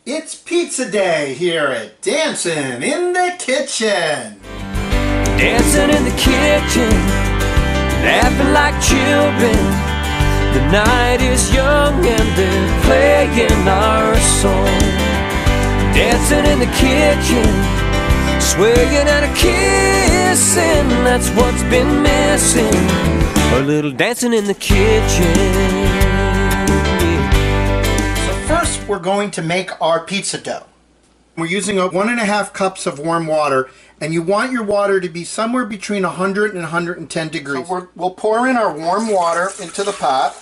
It's pizza day here at Dancing in the Kitchen. Dancing in the kitchen, laughing like children. The night is young and they're playing our song. Dancing in the kitchen, swaying and a kissing. That's what's been missing. A little dancing in the kitchen. First, we're going to make our pizza dough. We're using 1.5 cups of warm water, and you want your water to be somewhere between 100 and 110 degrees. So we'll pour in our warm water into the pot.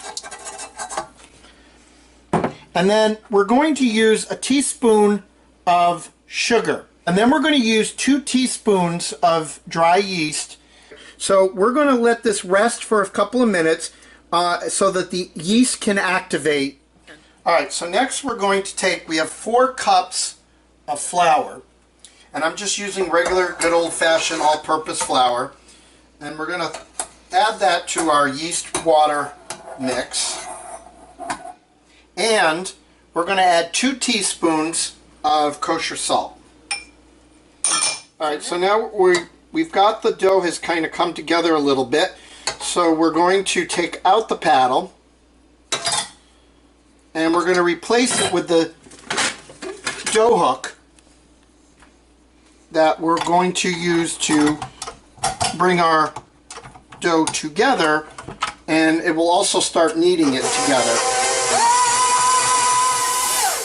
And then we're going to use a teaspoon of sugar. And then we're going to use 2 teaspoons of dry yeast. So we're going to let this rest for a couple of minutes so that the yeast can activate. Alright, so next we're going to take, we have 4 cups of flour. And I'm just using regular, good old-fashioned, all-purpose flour. And we're going to add that to our yeast water mix. And we're going to add 2 teaspoons of kosher salt. Alright, so now we've got the dough has kind of come together a little bit. So we're going to take out the paddle. And we're going to replace it with the dough hook that we're going to use to bring our dough together, and it will also start kneading it together.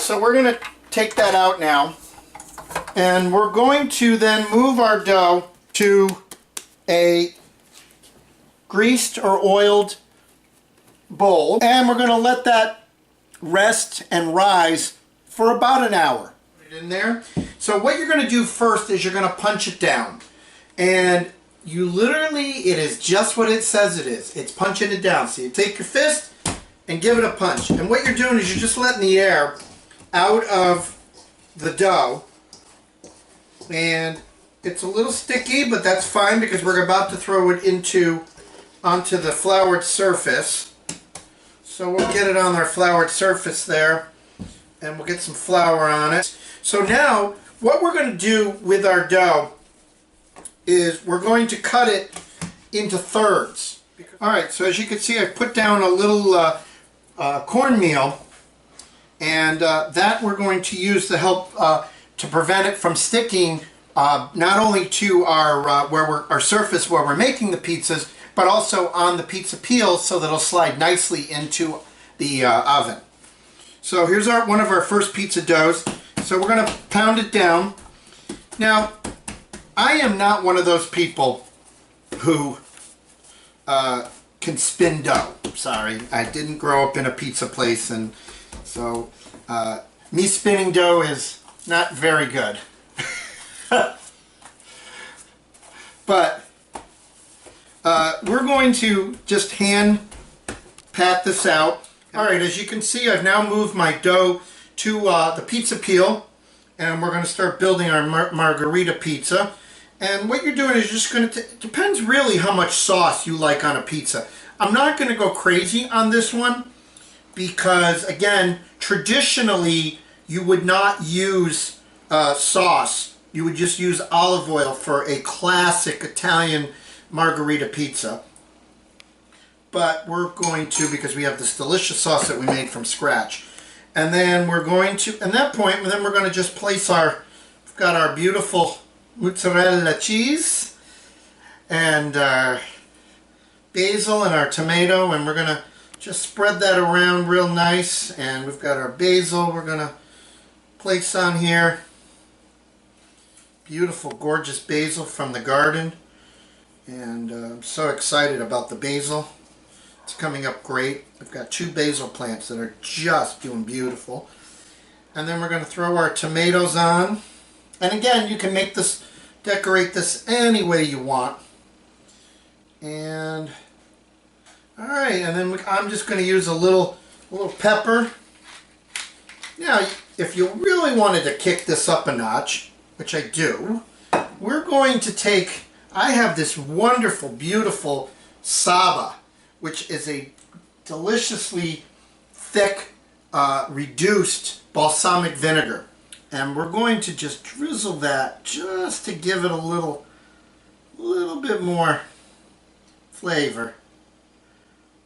So we're going to take that out now, and we're going to then move our dough to a greased or oiled bowl, and we're going to let that rest and rise for about an hour. Put it in there. So what you're going to do first is you're going to punch it down. And you literally, it is just what it says it is. It's punching it down. So you take your fist and give it a punch. And what you're doing is you're just letting the air out of the dough. And it's a little sticky, but that's fine because we're about to throw it onto the floured surface. So we'll get it on our floured surface there, and we'll get some flour on it. So now, what we're going to do with our dough is we're going to cut it into thirds. Alright, so as you can see, I've put down a little cornmeal, and that we're going to use to help to prevent it from sticking not only to our surface where we're making the pizzas, but also on the pizza peel so that it'll slide nicely into the oven. So here's one of our first pizza doughs. So we're going to pound it down. Now, I am not one of those people who can spin dough. Sorry, I didn't grow up in a pizza place, and so me spinning dough is not very good. But we're going to just hand pat this out. Alright, as you can see, I've now moved my dough to the pizza peel, and we're going to start building our margarita pizza. And what you're doing is just going to, depends really how much sauce you like on a pizza. I'm not going to go crazy on this one because, again, traditionally you would not use sauce. You would just use olive oil for a classic Italian margarita pizza. But we're going to, because we have this delicious sauce that we made from scratch. And then we're going to, at that point, then we're going to just place we've got our beautiful mozzarella cheese and our basil and our tomato, and we're going to just spread that around real nice. And we've got our basil we're going to place on here. Beautiful, gorgeous basil from the garden. And I'm so excited about the basil. It's coming up great. We've got 2 basil plants that are just doing beautiful. And then we're going to throw our tomatoes on. And again, you can make this, decorate this any way you want. And alright, and then I'm just going to use a little pepper. Now, if you really wanted to kick this up a notch, which I do, we're going to take, I have this wonderful, beautiful Saba, which is a deliciously thick, reduced balsamic vinegar. And we're going to just drizzle that just to give it a little bit more flavor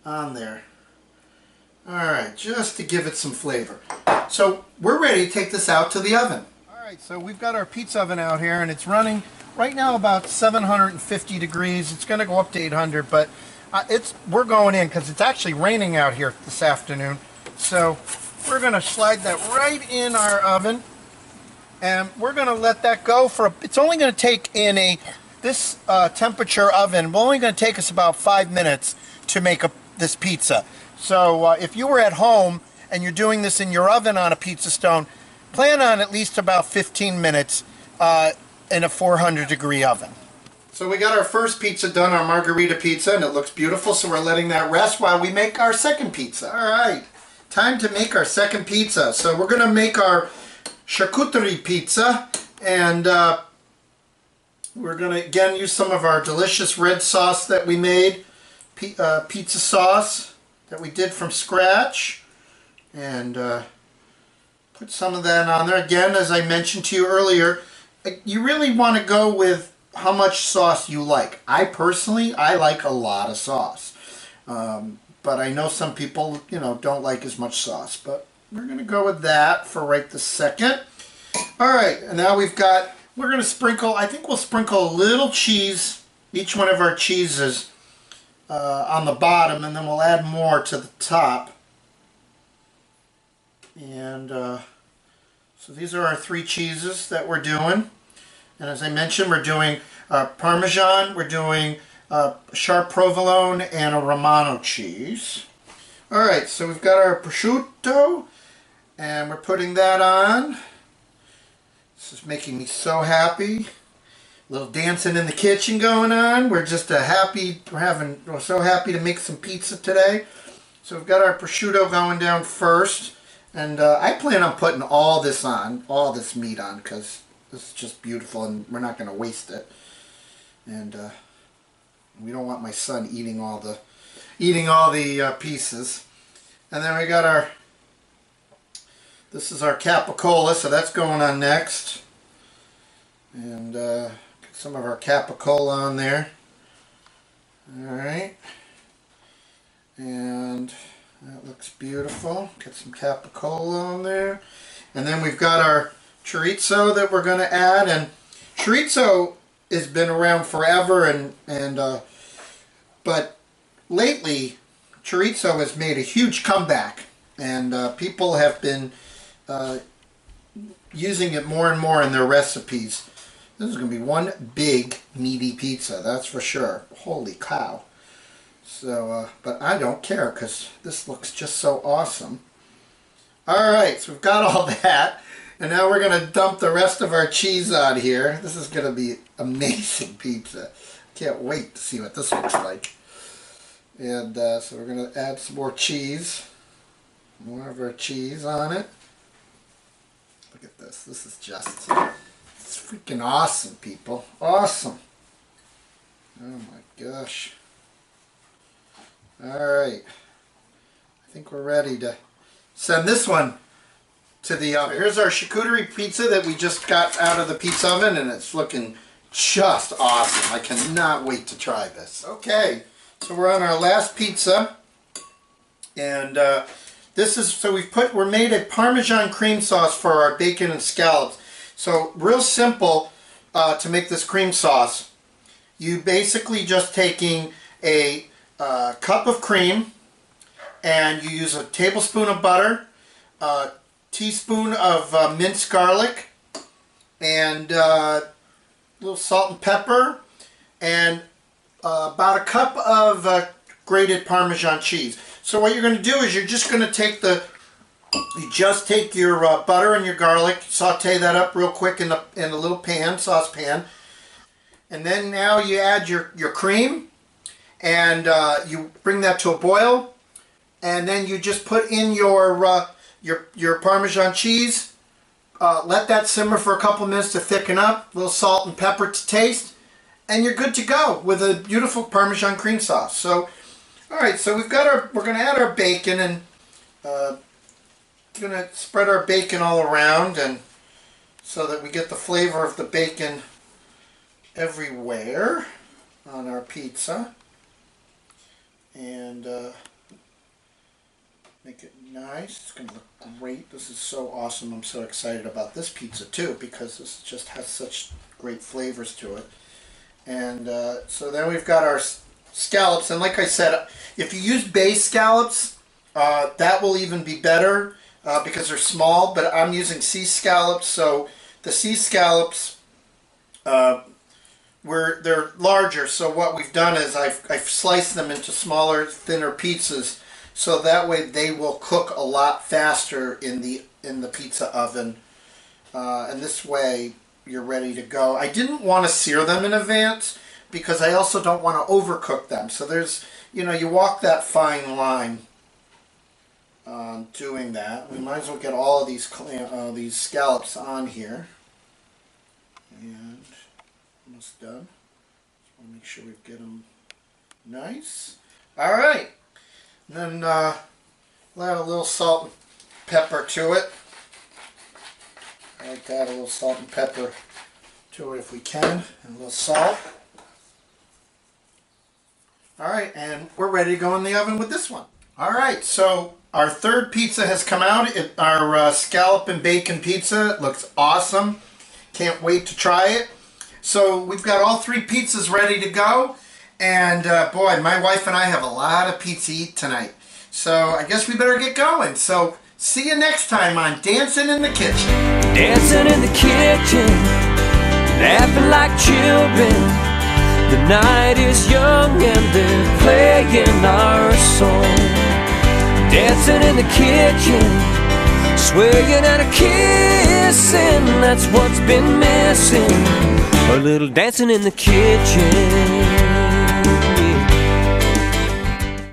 on there. Alright, just to give it some flavor. So we're ready to take this out to the oven. Alright, so we've got our pizza oven out here and it's running right now about 750 degrees. It's going to go up to 800, but we're going in because it's actually raining out here this afternoon. So we're going to slide that right in our oven. And we're going to let that go for, it's only going to take in this temperature oven, we're only going to take us about 5 minutes to make this pizza. So if you were at home and you're doing this in your oven on a pizza stone, plan on at least about 15 minutes in a 400 degree oven. So we got our first pizza done, our margarita pizza, and it looks beautiful, so we're letting that rest while we make our second pizza. Alright, time to make our second pizza. So we're going to make our charcuterie pizza, and we're going to again use some of our delicious red sauce that we made, pizza sauce that we did from scratch, and put some of that on there. Again, as I mentioned to you earlier, you really want to go with how much sauce you like. I personally like a lot of sauce, but I know some people don't like as much sauce, but we're going to go with that for right this second. Alright, and now we're going to sprinkle, I think we'll sprinkle a little cheese, each one of our cheeses, on the bottom, and then we'll add more to the top. And so these are our 3 cheeses that we're doing. And as I mentioned, we're doing Parmesan, we're doing sharp provolone, and a Romano cheese. Alright, so we've got our prosciutto, and we're putting that on. This is making me so happy. A little dancing in the kitchen going on. We're just we're so happy to make some pizza today. So we've got our prosciutto going down first. And I plan on putting all this meat on, because this is just beautiful and we're not going to waste it. And we don't want my son eating all the pieces. And then we got this is our capicola, so that's going on next. And get some of our capicola on there. Alright. And that looks beautiful. Get some capicola on there. And then we've got our chorizo that we're going to add. And chorizo has been around forever, but lately chorizo has made a huge comeback. And people have been using it more and more in their recipes. This is going to be one big meaty pizza, that's for sure. Holy cow. So, but I don't care because this looks just so awesome. Alright, so we've got all that. And now we're going to dump the rest of our cheese on here. This is going to be amazing pizza. Can't wait to see what this looks like. And so we're going to add some more cheese. More of our cheese on it. Look at this. This is just... it's freaking awesome, people. Awesome. Oh my gosh. Alright. I think we're ready to send this one to the oven. Here's our charcuterie pizza that we just got out of the pizza oven, and it's looking just awesome. I cannot wait to try this. Okay, so we're on our last pizza, and this is, so we're made a Parmesan cream sauce for our bacon and scallops. So real simple to make this cream sauce. You basically just taking a cup of cream, and you use a tablespoon of butter, a teaspoon of minced garlic, and a little salt and pepper, and about a cup of grated Parmesan cheese. So what you're going to do is you're just going to take your butter and your garlic, saute that up real quick in a little pan, saucepan, and then now you add your cream, and you bring that to a boil, and then you just put in your Parmesan cheese, let that simmer for a couple minutes to thicken up, a little salt and pepper to taste, and you're good to go with a beautiful Parmesan cream sauce. So, alright, so we're going to add our bacon, and gonna spread our bacon all around, and so that we get the flavor of the bacon everywhere on our pizza, and make it nice. It's gonna look great. This is so awesome. I'm so excited about this pizza too, because this just has such great flavors to it. And so then we've got our scallops, and like I said, if you use bay scallops, that will even be better because they're small, but I'm using sea scallops. So the sea scallops, they're larger, so what we've done is I've sliced them into smaller, thinner pieces, so that way they will cook a lot faster in the pizza oven, and this way you're ready to go. I didn't want to sear them in advance because I also don't want to overcook them. So there's, you walk that fine line doing that. We might as well get all of these scallops on here. And almost done. Just want to make sure we get them nice. All right. And then we'll add a little salt and pepper to it. I like to add a little salt and pepper to it if we can, and a little salt. Alright, and we're ready to go in the oven with this one. Alright, so our third pizza has come out. Our scallop and bacon pizza. It looks awesome. Can't wait to try it. So we've got all three pizzas ready to go. And boy, my wife and I have a lot of pizza to eat tonight. So I guess we better get going. So see you next time on Dancing in the Kitchen. Dancing in the kitchen, laughing like children. The night is young and they're playing our song. Dancing in the kitchen, swaying and a kissing. That's what's been missing. A little dancing in the kitchen.